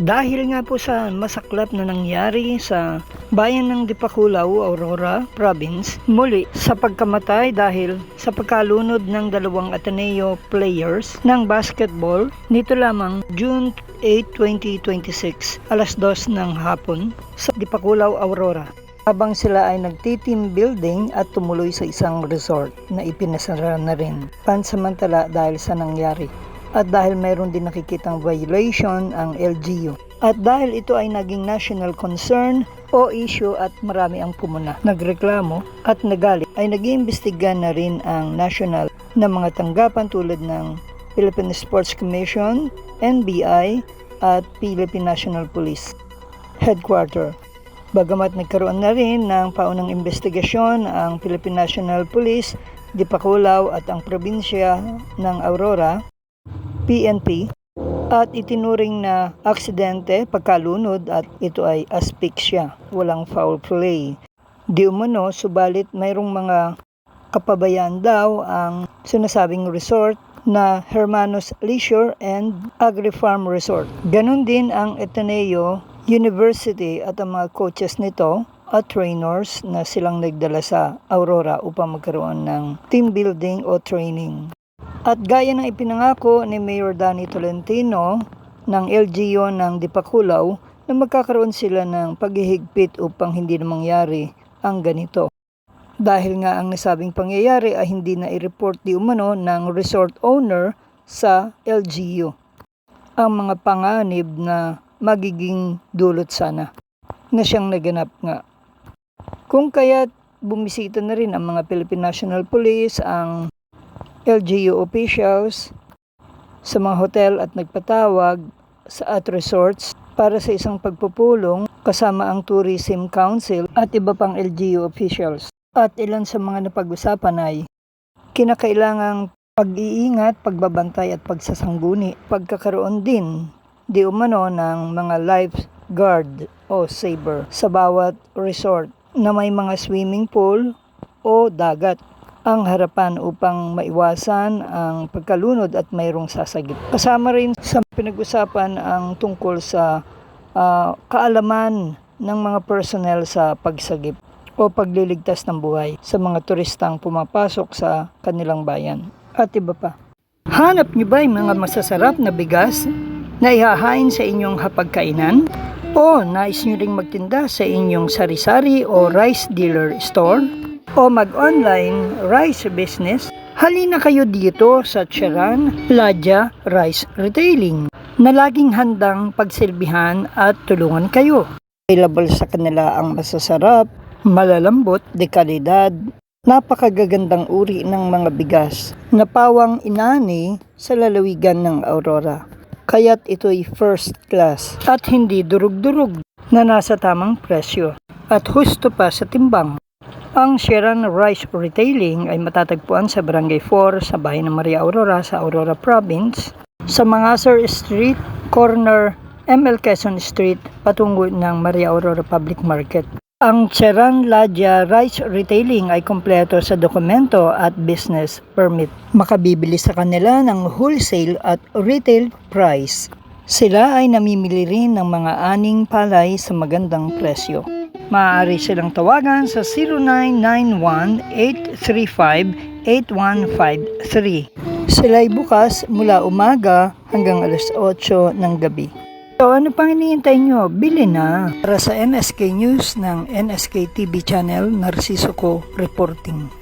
Dahil nga po sa masaklap na nangyari sa bayan ng Dipakulaw, Aurora Province, muli sa pagkamatay dahil sa pagkalunod ng dalawang Ateneo players ng basketball nito lamang June 8, 2026, alas 2 ng hapon sa Dipakulaw, Aurora. Habang sila ay nagti-team building at tumuloy sa isang resort na ipinasara na rin pansamantala dahil sa nangyari. At dahil mayroon din nakikitang violation ang LGU. At dahil ito ay naging national concern o issue at marami ang pumuna, nagreklamo at nagalit, ay nag-iimbestiga na rin ang national na mga tanggapan tulad ng Philippine Sports Commission, NBI at Philippine National Police Headquarters. Bagamat nagkaroon na rin ng paunang investigasyon ang Philippine National Police, Dipakulaw at ang probinsya ng Aurora, PNP, at itinuring na aksidente, pagkalunod at ito ay asphyxia, walang foul play. Di umano, subalit mayroong mga kapabayaan daw ang sinasabing resort na Hermanos Leisure and Agri-Farm Resort. Ganon din ang Ateneo University at ang mga coaches nito at trainers na silang nagdala sa Aurora upang magkaroon ng team building o training. At gaya ng ipinangako ni Mayor Danny Tolentino ng LGU ng Dipakulaw na magkakaroon sila ng paghihigpit upang hindi na mangyari ang ganito. Dahil nga ang nasabing pangyayari ay hindi na i-report di umano ng resort owner sa LGU ang mga panganib na magiging dulot sana na siyang naganap nga. Kung kaya't bumisita na rin ang mga Philippine National Police, ang LGU officials sa mga hotel at nagpatawag at resorts para sa isang pagpupulong kasama ang Tourism Council at iba pang LGU officials. At ilan sa mga napag-usapan ay kinakailangang pag-iingat, pagbabantay at pagsasangguni, pagkakaroon din di umano ng mga lifeguard o saber sa bawat resort na may mga swimming pool o dagat ang harapan upang maiwasan ang pagkalunod at mayroong sasagip. Kasama rin sa pinag-usapan ang tungkol sa kaalaman ng mga personnel sa pagsagip o pagliligtas ng buhay sa mga turistang pumapasok sa kanilang bayan at iba pa. Hanap niyo ba yung mga masasarap na bigas na ihahain sa inyong hapagkainan? O nais niyo ring magtinda sa inyong sari-sari o rice dealer store? O mag-online rice business? Halina kayo dito sa Charan Ladya Rice Retailing na laging handang pagsilbihan at tulungan kayo. Available sa kanila ang masasarap, malalambot, de kalidad, napakagagandang uri ng mga bigas na pawang inani sa lalawigan ng Aurora. Kaya't ito'y first class at hindi durug-durug na nasa tamang presyo at husto pa sa timbang. Ang Charan Rice Retailing ay matatagpuan sa Barangay 4 sa bayan ng Maria Aurora sa Aurora Province, sa Mangasar Street, corner ML Quezon Street, patungo ng Maria Aurora Public Market. Ang Charan Ladya Rice Retailing ay kompleto sa dokumento at business permit. Makabibili sa kanila ng wholesale at retail price. Sila ay namimili rin ng mga aning palay sa magandang presyo. Maaari silang tawagan sa 0991-835-8153. Sila ay bukas mula umaga hanggang alas 8 ng gabi. So ano pang iniintay nyo? Bili na! Para sa NSK News ng NSK TV channel, Narciso Ko reporting.